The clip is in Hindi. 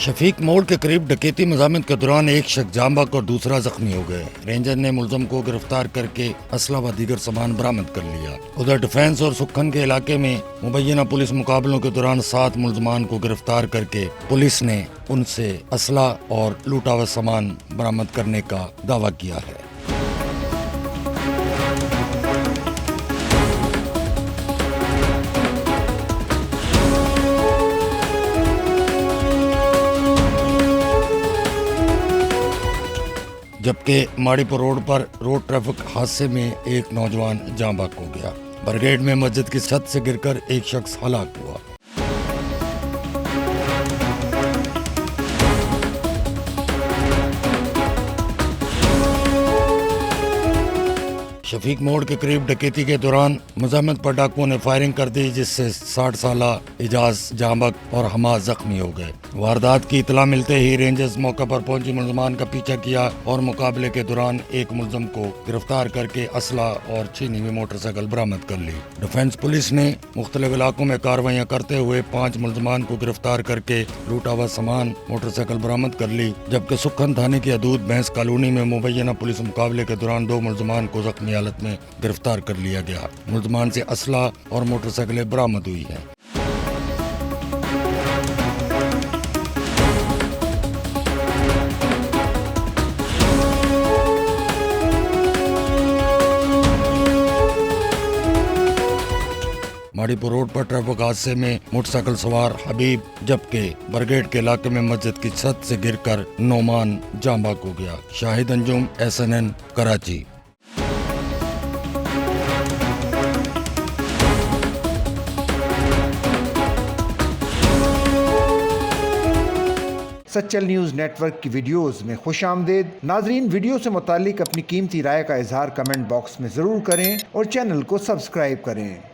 शफीक मोड़ के करीब डकैती मज़ामत के दौरान एक शख्स जाम बहक और दूसरा जख्मी हो गए। रेंजर ने मुलजम को गिरफ्तार करके असला व दीगर सामान बरामद कर लिया। उधर डिफेंस और सुखन के इलाके में मुबैना पुलिस मुकाबलों के दौरान 7 मुलजमान को गिरफ्तार करके पुलिस ने उनसे असला और लूटा हुआ सामान बरामद करने का दावा किया है। जबकि माड़ीपुर रोड पर रोड ट्रैफिक हादसे में एक नौजवान जाँ बहक हो गया। बरगेड में मस्जिद की छत से गिरकर एक शख्स हलाक हुआ। शफीक मोड़ के करीब डकैती के दौरान मज़ामत पर डाकुओं ने फायरिंग कर दी, जिससे 60 साला इजाज जाँ बहक और हमास जख्मी हो गए। वारदात की इतला मिलते ही रेंजर्स मौका पर पहुंची मुलजमान का पीछा किया और मुकाबले के दौरान एक मुलजम को गिरफ्तार करके असला और छीनी हुई मोटरसाइकिल बरामद कर ली। डिफेंस पुलिस ने मुख्तलिफ इलाकों में कार्रवाइयाँ करते हुए 5 मुलजमान को गिरफ्तार करके लूटा हुआ सामान मोटरसाइकिल बरामद कर ली। जबकि सुखन थाने की हदूद भैंस कॉलोनी में मुबैना पुलिस मुकाबले के दौरान 2 मुलजमान को जख्मी हालत में गिरफ्तार कर लिया गया। मुलजमान से असला और मोटरसाइकिलें बरामद हुई हैं। माड़ीपुर रोड पर ट्रैफिक हादसे में मोटरसाइकिल सवार हबीब जबकि बरगेड के इलाके में मस्जिद की छत से गिरकर नौमान जाँ बहक हो गया। Shahid Anjum, SNN, Karachi. Sachal news network की वीडियोस में खुशामदीद। नाजरीन, वीडियो से मुतालिक अपनी कीमती राय का इजहार कमेंट बॉक्स में ज़रूर करें और चैनल को सब्सक्राइब करें।